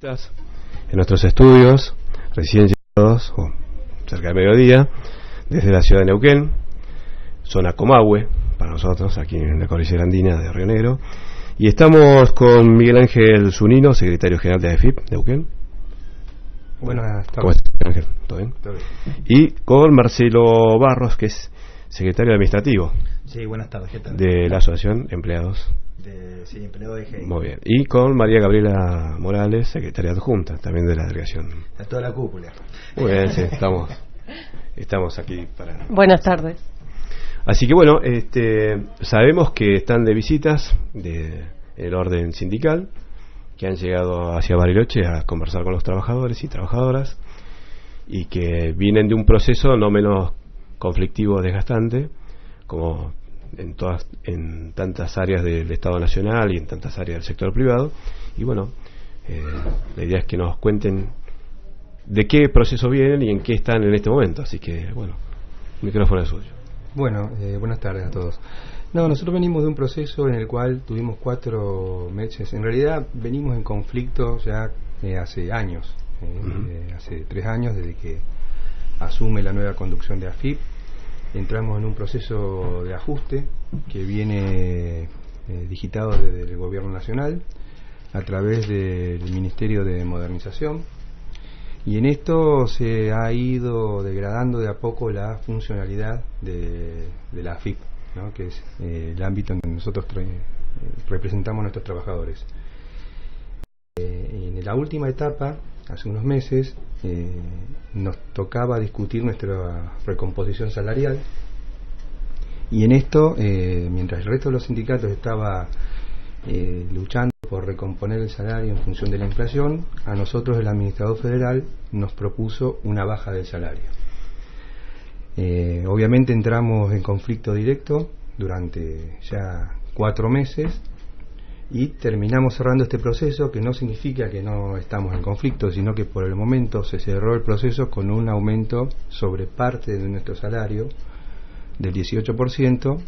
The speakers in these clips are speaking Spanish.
En nuestros estudios, recién llegados, o cerca del mediodía, desde la ciudad de Neuquén, zona Comahue, para nosotros, aquí en la cordillera andina de Río Negro, y estamos con Miguel Ángel Zunino, secretario general de AFIP, Neuquén. Buenas tardes. ¿Cómo estás, Ángel? ¿Todo bien? Todo bien. Y con Marcelo Barros, que es secretario administrativo. Sí, buenas tardes, ¿qué tal? De la Asociación Empleados. Sí, empleado de GEI. Muy bien. Y con María Gabriela Morales, secretaria adjunta, también de la delegación. A toda la cúpula. Muy bien, sí, estamos aquí para... Buenas tardes. Así que bueno, sabemos que están de visitas el orden sindical, que han llegado hacia Bariloche a conversar con los trabajadores y trabajadoras, y que vienen de un proceso no menos conflictivo o desgastante, como en tantas áreas del Estado Nacional y en tantas áreas del sector privado. Y bueno, la idea es que nos cuenten de qué proceso vienen y en qué están en este momento. Así que bueno, el micrófono es suyo. Bueno, buenas tardes a todos. Nosotros venimos de un proceso en el cual tuvimos 4 meses. En realidad venimos en conflicto ya hace años, hace 3 años desde que asume la nueva conducción de AFIP. Entramos en un proceso de ajuste que viene digitado desde el Gobierno Nacional a través del Ministerio de Modernización, y en esto se ha ido degradando de a poco la funcionalidad de la AFIP, ¿no? Que es el ámbito en que nosotros representamos a nuestros trabajadores. En la última etapa, hace unos meses, nos tocaba discutir nuestra recomposición salarial, y en esto, mientras el resto de los sindicatos estaba luchando por recomponer el salario en función de la inflación, a nosotros el administrador federal nos propuso una baja del salario. Obviamente entramos en conflicto directo durante ya 4 meses y terminamos cerrando este proceso, que no significa que no estamos en conflicto, sino que por el momento se cerró el proceso con un aumento sobre parte de nuestro salario del 18%,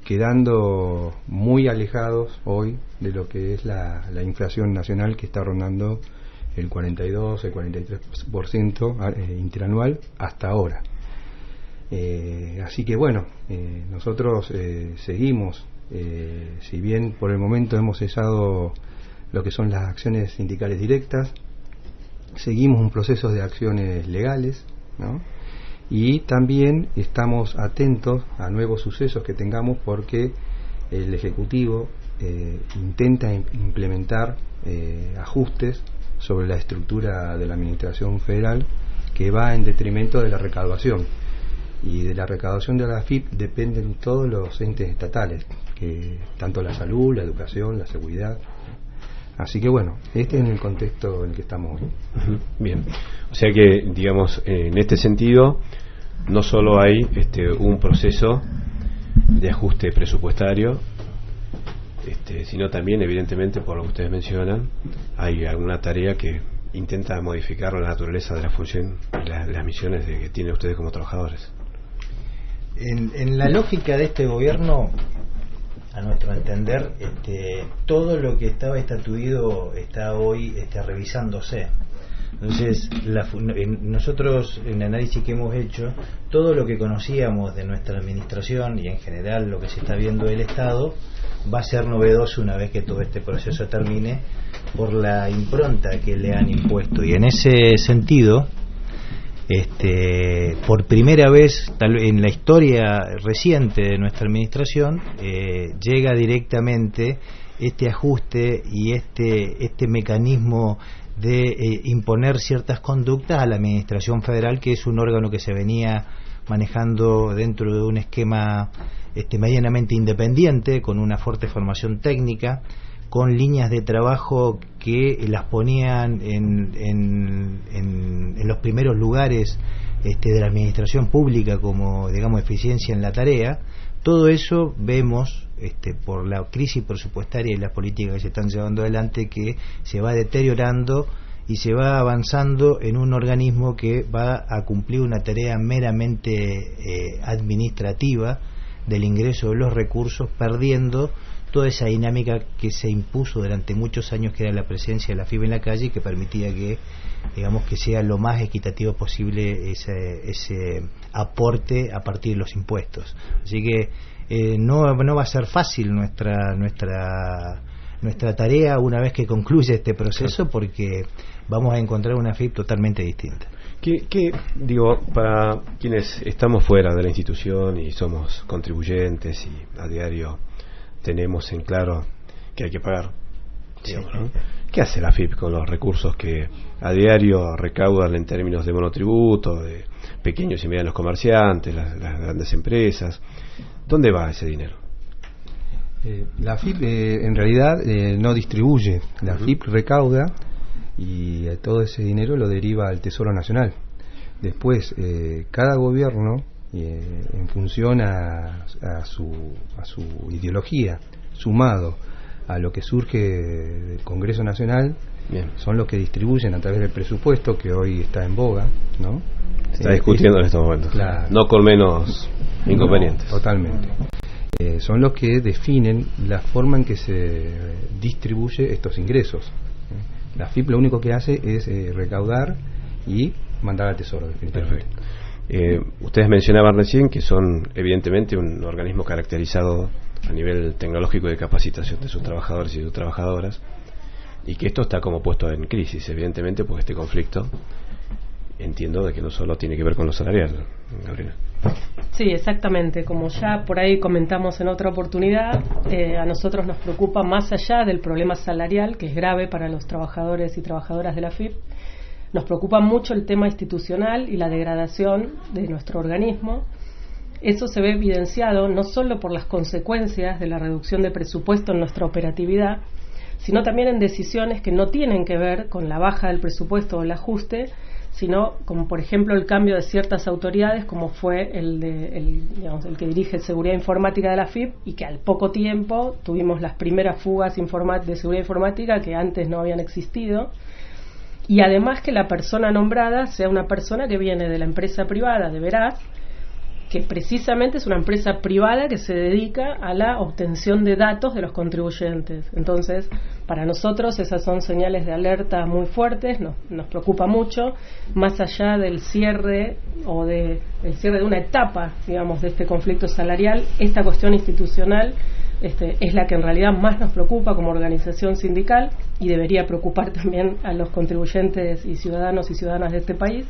quedando muy alejados hoy de lo que es la inflación nacional, que está rondando el 42, el 43% interanual hasta ahora. Así que bueno, nosotros seguimos, si bien por el momento hemos cesado lo que son las acciones sindicales directas, seguimos un proceso de acciones legales, ¿no? Y también estamos atentos a nuevos sucesos que tengamos, porque el Ejecutivo intenta implementar ajustes sobre la estructura de la Administración Federal, que va en detrimento de la recaudación. Y de la recaudación de la AFIP dependen todos los entes estatales, tanto la salud, la educación, la seguridad. Así que bueno, este es el contexto en el que estamos hoy. Bien, o sea que, digamos, en este sentido, no solo hay un proceso de ajuste presupuestario, sino también, evidentemente, por lo que ustedes mencionan, hay alguna tarea que intenta modificar la naturaleza de la función y las misiones que tienen ustedes como trabajadores. En la lógica de este gobierno, a nuestro entender, todo lo que estaba estatuido está hoy revisándose. Entonces, nosotros, en el análisis que hemos hecho, todo lo que conocíamos de nuestra administración y en general lo que se está viendo del Estado va a ser novedoso una vez que todo este proceso termine, por la impronta que le han impuesto. Y en ese sentido, por primera vez en la historia reciente de nuestra administración, llega directamente este ajuste y este mecanismo de imponer ciertas conductas a la Administración Federal, que es un órgano que se venía manejando dentro de un esquema medianamente independiente, con una fuerte formación técnica, con líneas de trabajo que las ponían en los primeros lugares de la administración pública, como, digamos, eficiencia en la tarea. Todo eso vemos, por la crisis presupuestaria y las políticas que se están llevando adelante, que se va deteriorando y se va avanzando en un organismo que va a cumplir una tarea meramente administrativa del ingreso de los recursos, perdiendo toda esa dinámica que se impuso durante muchos años, que era la presencia de la FIP en la calle, que permitía que, digamos, que sea lo más equitativo posible ese aporte a partir de los impuestos. Así que no va a ser fácil nuestra tarea una vez que concluya este proceso, porque vamos a encontrar una FIP totalmente distinta. Digo, para quienes estamos fuera de la institución y somos contribuyentes y a diario tenemos en claro que hay que pagar, digamos, ¿no? ¿Qué hace la FIP con los recursos que a diario recaudan en términos de monotributo, de pequeños y medianos comerciantes, las grandes empresas? ¿Dónde va ese dinero? La FIP en realidad no distribuye. La FIP recauda y todo ese dinero lo deriva al Tesoro Nacional. Después, cada gobierno, en función a su ideología, sumado a lo que surge del Congreso Nacional, bien, son los que distribuyen a través del presupuesto, que hoy está en boga, ¿no? Está discutiendo en estos momentos, claro, no con menos inconvenientes. No, totalmente. Son los que definen la forma en que se distribuye estos ingresos. La FIP lo único que hace es recaudar y mandar al Tesoro, definitivamente. Perfecto. Ustedes mencionaban recién que son evidentemente un organismo caracterizado a nivel tecnológico de capacitación de sus trabajadores y sus trabajadoras, y que esto está como puesto en crisis, evidentemente, porque este conflicto, entiendo, de que no solo tiene que ver con lo salarial, Gabriela. Sí, exactamente. Como ya por ahí comentamos en otra oportunidad, a nosotros nos preocupa, más allá del problema salarial, que es grave para los trabajadores y trabajadoras de la FIP, nos preocupa mucho el tema institucional y la degradación de nuestro organismo. Eso se ve evidenciado no solo por las consecuencias de la reducción de presupuesto en nuestra operatividad, sino también en decisiones que no tienen que ver con la baja del presupuesto o el ajuste, sino como por ejemplo el cambio de ciertas autoridades, como fue el que dirige seguridad informática de la FIP, y que al poco tiempo tuvimos las primeras fugas de seguridad informática que antes no habían existido, y además que la persona nombrada sea una persona que viene de la empresa privada de Veraz, que precisamente es una empresa privada que se dedica a la obtención de datos de los contribuyentes. Entonces, para nosotros esas son señales de alerta muy fuertes, nos preocupa mucho, más allá del cierre del cierre de una etapa, digamos, de este conflicto salarial. Esta cuestión institucional es la que en realidad más nos preocupa como organización sindical, y debería preocupar también a los contribuyentes y ciudadanos y ciudadanas de este país.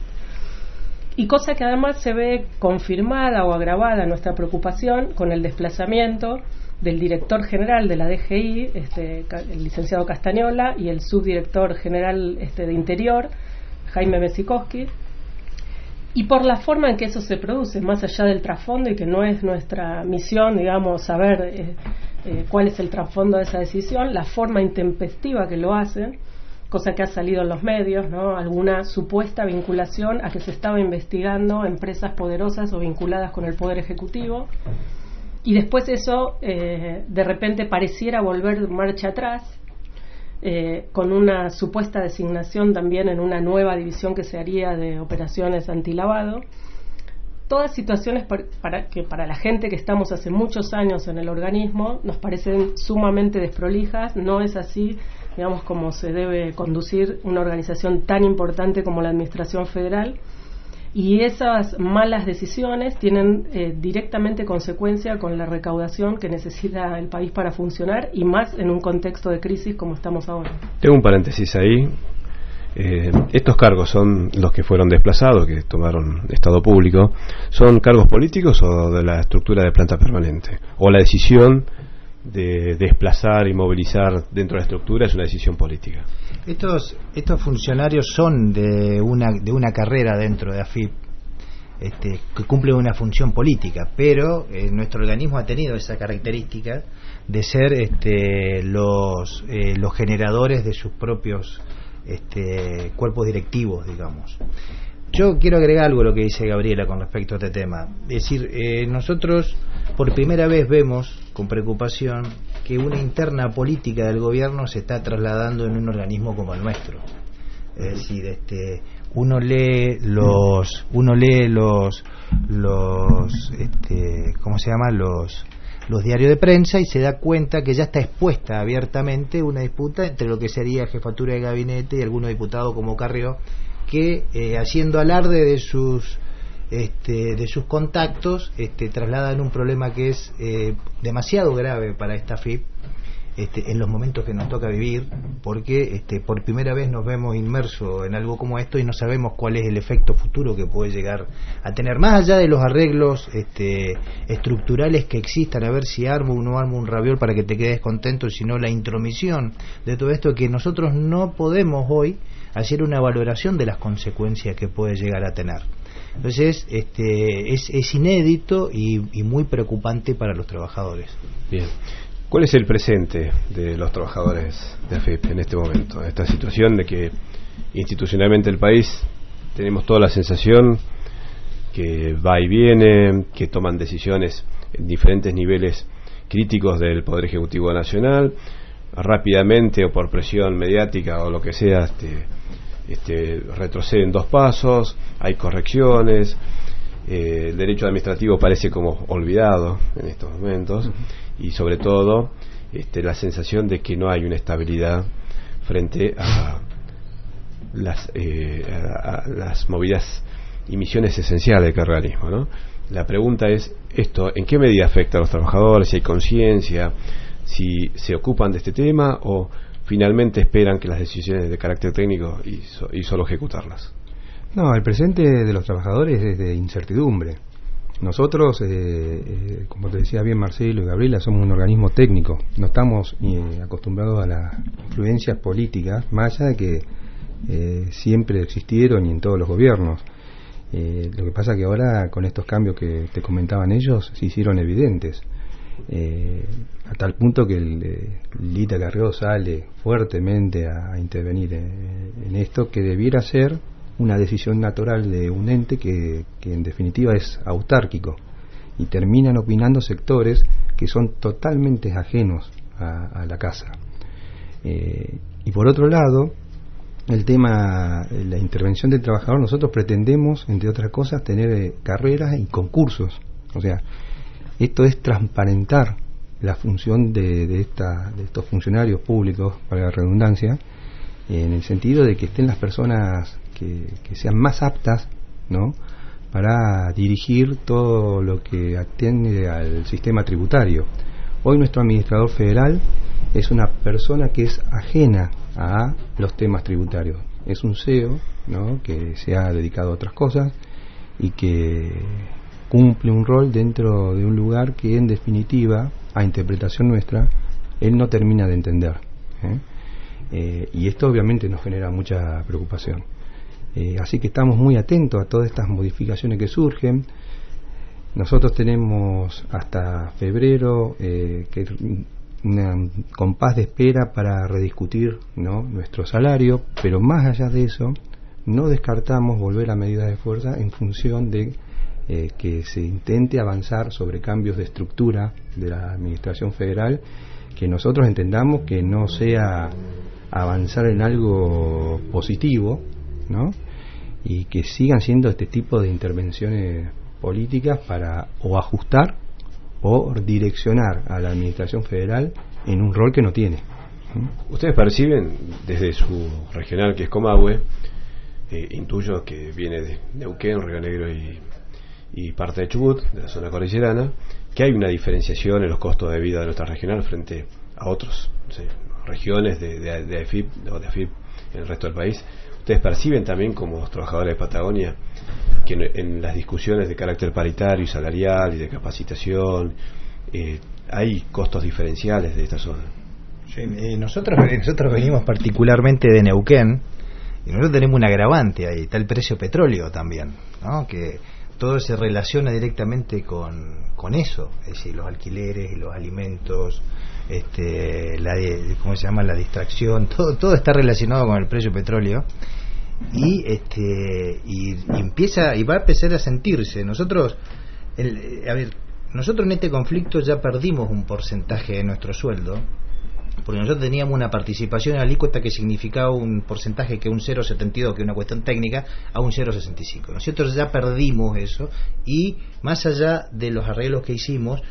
Y cosa que además se ve confirmada o agravada nuestra preocupación con el desplazamiento del director general de la DGI, el licenciado Castañola, y el subdirector general de Interior, Jaime Mesikowski, y por la forma en que eso se produce, más allá del trasfondo, y que no es nuestra misión, digamos, saber cuál es el trasfondo de esa decisión, la forma intempestiva que lo hacen, cosa que ha salido en los medios, ¿no? Alguna supuesta vinculación a que se estaba investigando empresas poderosas o vinculadas con el Poder Ejecutivo, y después eso de repente pareciera volver marcha atrás, con una supuesta designación también en una nueva división que se haría de operaciones antilavado. Todas situaciones que para la gente que estamos hace muchos años en el organismo nos parecen sumamente desprolijas. No es así, digamos, como se debe conducir una organización tan importante como la Administración Federal, y esas malas decisiones tienen directamente consecuencia con la recaudación que necesita el país para funcionar, y más en un contexto de crisis como estamos ahora. Tengo un paréntesis ahí. Estos cargos son los que fueron desplazados, que tomaron estado público. ¿Son cargos políticos o de la estructura de planta permanente? ¿O la decisión de desplazar y movilizar dentro de la estructura es una decisión política? Estos funcionarios son de una carrera dentro de AFIP, que cumplen una función política, pero nuestro organismo ha tenido esa característica de ser los generadores de sus propios cuerpos directivos, digamos. Yo quiero agregar algo a lo que dice Gabriela con respecto a este tema. Es decir, nosotros por primera vez vemos con preocupación que una interna política del gobierno se está trasladando en un organismo como el nuestro. Es decir, uno lee los ¿cómo se llama? los diarios de prensa y se da cuenta que ya está expuesta abiertamente una disputa entre lo que sería jefatura de gabinete y algunos diputados como Carrió, que haciendo alarde de sus contactos trasladan un problema que es demasiado grave para esta FIP en los momentos que nos toca vivir, porque por primera vez nos vemos inmersos en algo como esto y no sabemos cuál es el efecto futuro que puede llegar a tener, más allá de los arreglos estructurales que existan, a ver si armo o no armo un raviol para que te quedes contento, sino la intromisión de todo esto, que nosotros no podemos hoy hacer una valoración de las consecuencias que puede llegar a tener. Entonces es inédito y muy preocupante para los trabajadores. Bien. ¿Cuál es el presente de los trabajadores de AFIP en este momento? Esta situación de que institucionalmente el país tenemos toda la sensación que va y viene, que toman decisiones en diferentes niveles críticos del Poder Ejecutivo Nacional, rápidamente o por presión mediática o lo que sea, retroceden 2 pasos, hay correcciones, el derecho administrativo parece como olvidado en estos momentos. Y sobre todo la sensación de que no hay una estabilidad frente a las movidas y misiones esenciales del carrealismo, ¿no? La pregunta es esto, ¿en qué medida afecta a los trabajadores? Si hay conciencia, si se ocupan de este tema o finalmente esperan que las decisiones de carácter técnico y solo ejecutarlas. No, el presente de los trabajadores es de incertidumbre. Nosotros, como te decía bien Marcelo y Gabriela, somos un organismo técnico, no estamos acostumbrados a las influencias políticas, más allá de que siempre existieron y en todos los gobiernos. Lo que pasa que ahora, con estos cambios que te comentaban ellos, se hicieron evidentes, a tal punto que el Lita Carrió sale fuertemente a intervenir en esto, que debiera ser una decisión natural de un ente que en definitiva es autárquico, y terminan opinando sectores que son totalmente ajenos a la casa. Y por otro lado, el tema, la intervención del trabajador, nosotros pretendemos, entre otras cosas, tener carreras y concursos. O sea, esto es transparentar la función de estos funcionarios públicos, para la redundancia, en el sentido de que estén las personas que sean más aptas, ¿no?, para dirigir todo lo que atiende al sistema tributario. Hoy nuestro administrador federal es una persona que es ajena a los temas tributarios. Es un CEO, ¿no?, que se ha dedicado a otras cosas y que cumple un rol dentro de un lugar que, en definitiva, a interpretación nuestra, él no termina de entender. Y esto obviamente nos genera mucha preocupación. Así que estamos muy atentos a todas estas modificaciones que surgen. Nosotros tenemos hasta febrero un compás de espera para rediscutir, ¿no?, nuestro salario, pero más allá de eso no descartamos volver a medidas de fuerza en función de que se intente avanzar sobre cambios de estructura de la administración federal, que nosotros entendamos que no sea avanzar en algo positivo, ¿no?, y que sigan siendo este tipo de intervenciones políticas para o ajustar o direccionar a la administración federal en un rol que no tiene. ¿Ustedes perciben desde su regional, que es Comahue, intuyo que viene de Neuquén, Río Negro y parte de Chubut, de la zona cordillerana, que hay una diferenciación en los costos de vida de nuestra regional frente a otras regiones de AFIP o de AFIP en el resto del país? ¿Ustedes perciben también, como los trabajadores de Patagonia, que en las discusiones de carácter paritario y salarial y de capacitación hay costos diferenciales de esta zona? Sí, nosotros venimos particularmente de Neuquén, y nosotros tenemos un agravante ahí, está el precio petróleo también, ¿no?, que todo se relaciona directamente con eso, es decir, los alquileres y los alimentos, ¿cómo se llama?, la distracción, todo está relacionado con el precio petróleo, y empieza y va a empezar a sentirse. Nosotros en este conflicto ya perdimos un porcentaje de nuestro sueldo, porque nosotros teníamos una participación alícuota que significaba un porcentaje que un 0,72, que es una cuestión técnica, a un 0,65. Nosotros ya perdimos eso, y más allá de los arreglos que hicimos,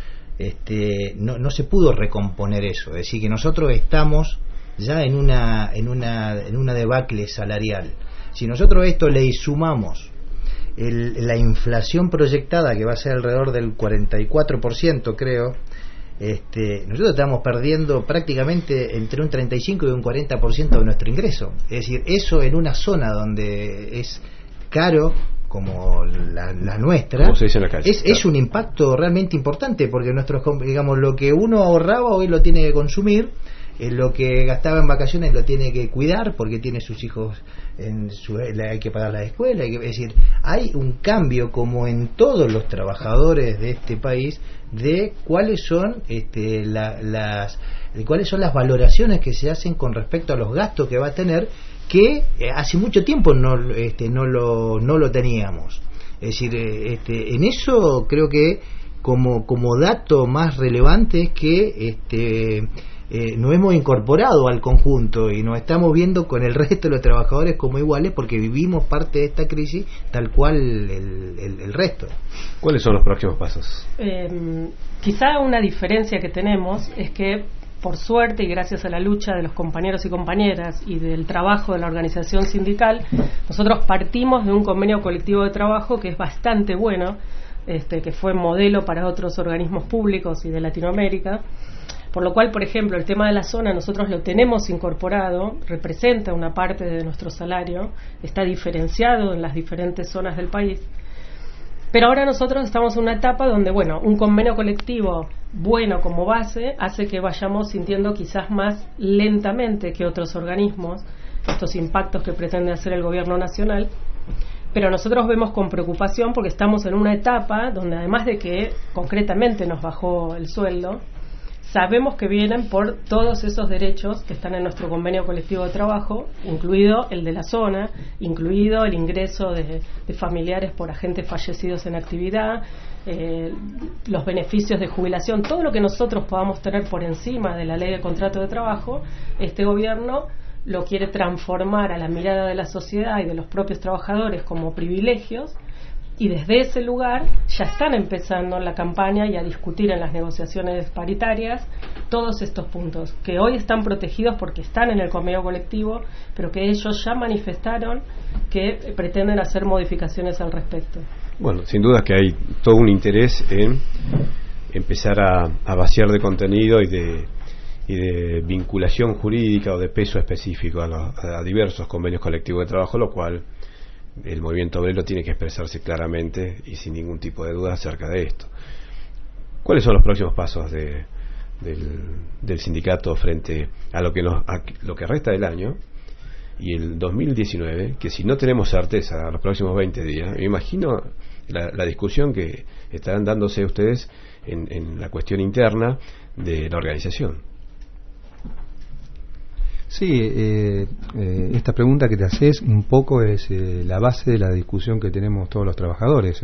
no se pudo recomponer eso. Es decir, que nosotros estamos ya en una debacle salarial. Si nosotros esto le sumamos la inflación proyectada, que va a ser alrededor del 44%, creo, nosotros estamos perdiendo prácticamente entre un 35 y un 40% de nuestro ingreso. Es decir, eso en una zona donde es caro como la nuestra, como se dice en la calle, es un impacto realmente importante, porque digamos, lo que uno ahorraba hoy lo tiene que consumir, lo que gastaba en vacaciones lo tiene que cuidar porque tiene sus hijos, hay que pagar la escuela, es decir, hay un cambio como en todos los trabajadores de este país de cuáles son cuáles son las valoraciones que se hacen con respecto a los gastos que va a tener, que hace mucho tiempo no lo teníamos. Es decir, en eso creo que como dato más relevante es que nos hemos incorporado al conjunto y nos estamos viendo con el resto de los trabajadores como iguales, porque vivimos parte de esta crisis tal cual el resto. ¿Cuáles son los próximos pasos? Quizá una diferencia que tenemos es que, por suerte y gracias a la lucha de los compañeros y compañeras y del trabajo de la organización sindical, nosotros partimos de un convenio colectivo de trabajo que es bastante bueno, que fue modelo para otros organismos públicos y de Latinoamérica. Por lo cual, por ejemplo, el tema de la zona nosotros lo tenemos incorporado, representa una parte de nuestro salario, está diferenciado en las diferentes zonas del país. Pero ahora nosotros estamos en una etapa donde, bueno, un convenio colectivo bueno como base hace que vayamos sintiendo quizás más lentamente que otros organismos estos impactos que pretende hacer el gobierno nacional. Pero nosotros vemos con preocupación porque estamos en una etapa donde, además de que concretamente nos bajó el sueldo, sabemos que vienen por todos esos derechos que están en nuestro convenio colectivo de trabajo, incluido el de la zona, incluido el ingreso de familiares por agentes fallecidos en actividad, los beneficios de jubilación, todo lo que nosotros podamos tener por encima de la ley de contrato de trabajo. Este gobierno lo quiere transformar a la mirada de la sociedad y de los propios trabajadores como privilegios, y desde ese lugar ya están empezando la campaña y a discutir en las negociaciones paritarias todos estos puntos que hoy están protegidos porque están en el convenio colectivo, pero que ellos ya manifestaron que pretenden hacer modificaciones al respecto. Bueno, sin duda que hay todo un interés en empezar a vaciar de contenido y de vinculación jurídica o de peso específico a diversos convenios colectivos de trabajo, lo cual el movimiento obrero tiene que expresarse claramente y sin ningún tipo de duda acerca de esto. ¿Cuáles son los próximos pasos del sindicato frente a lo que resta del año y el 2019? Que si no tenemos certeza a los próximos 20 días, me imagino la discusión que estarán dándose ustedes en la cuestión interna de la organización. Sí, esta pregunta que te haces un poco es la base de la discusión que tenemos todos los trabajadores.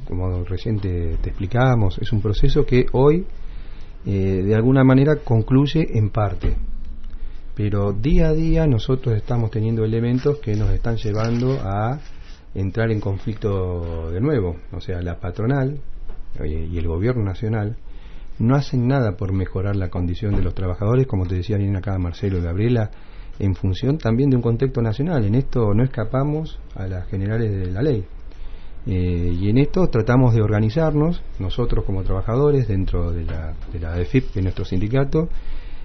Como recién te explicábamos, es un proceso que hoy de alguna manera concluye en parte, pero día a día nosotros estamos teniendo elementos que nos están llevando a entrar en conflicto de nuevo. O sea, la patronal y el gobierno nacional no hacen nada por mejorar la condición de los trabajadores, como te decían acá Marcelo y Gabriela, en función también de un contexto nacional. En esto no escapamos a las generales de la ley, y en esto tratamos de organizarnos nosotros como trabajadores dentro de la ADEFIP, de nuestro sindicato,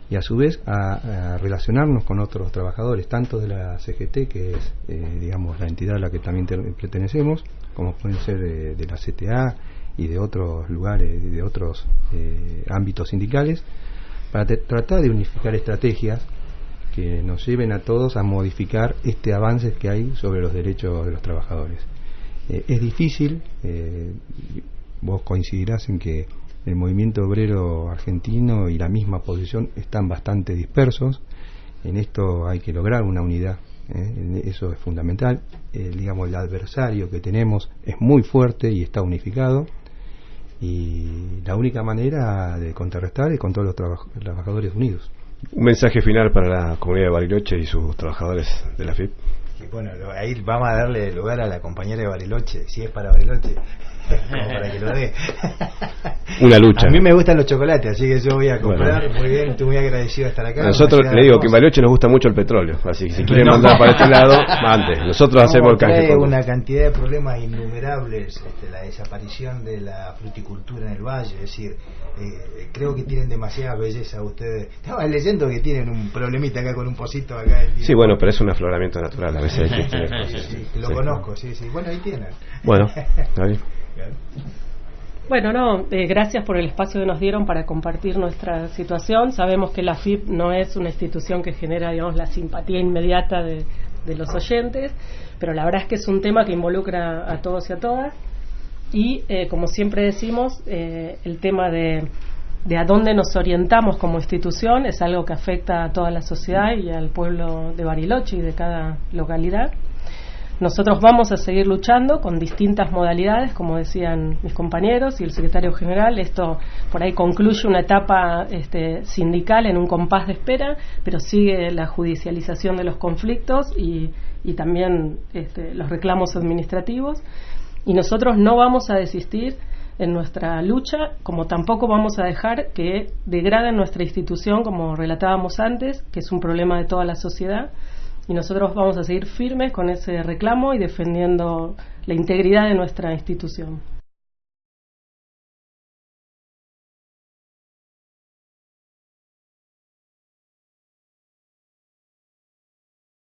y a su vez a relacionarnos con otros trabajadores, tanto de la CGT, que es digamos la entidad a la que también pertenecemos, como pueden ser de la CTA y de otros lugares y de otros ámbitos sindicales, para tratar de unificar estrategias que nos lleven a todos a modificar este avance que hay sobre los derechos de los trabajadores. Es difícil, vos coincidirás en que el movimiento obrero argentino y la misma posición están bastante dispersos. En esto hay que lograr una unidad, eso es fundamental. Digamos, el adversario que tenemos es muy fuerte y está unificado, y la única manera de contrarrestar es con todos los trabajadores unidos. Un mensaje final para la comunidad de Bariloche y sus trabajadores de la FIP. Bueno, ahí vamos a darle lugar a la compañera de Bariloche, si es para Bariloche, como para que lo dé. Una lucha. A mí me gustan los chocolates, así que yo voy a comprar. Muy bien, estoy muy agradecido de estar acá. A nosotros le digo que en Bariloche nos gusta mucho el petróleo, así que si quieren mandar para este lado, mande. Nosotros hacemos el canje. Trae una cantidad de problemas innumerables, la desaparición de la fruticultura en el valle, es decir, creo que tienen demasiada belleza ustedes. Estaba leyendo que tienen un problemita acá con un pocito acá. Sí, bueno, pero es un afloramiento natural, a veces hay que tener cosas. Sí, lo conozco, sí. Bueno, ahí tienen. Bueno, está bien. Bueno, gracias por el espacio que nos dieron para compartir nuestra situación. Sabemos que la FIP no es una institución que genera, digamos, la simpatía inmediata de los oyentes, pero la verdad es que es un tema que involucra a todos y a todas. Y, como siempre decimos, el tema de a dónde nos orientamos como institución es algo que afecta a toda la sociedad y al pueblo de Bariloche y de cada localidad. Nosotros vamos a seguir luchando con distintas modalidades, como decían mis compañeros y el secretario general. Esto por ahí concluye una etapa sindical en un compás de espera, pero sigue la judicialización de los conflictos y también los reclamos administrativos. Y nosotros no vamos a desistir en nuestra lucha, como tampoco vamos a dejar que degraden nuestra institución, como relatábamos antes, que es un problema de toda la sociedad. Y nosotros vamos a seguir firmes con ese reclamo y defendiendo la integridad de nuestra institución.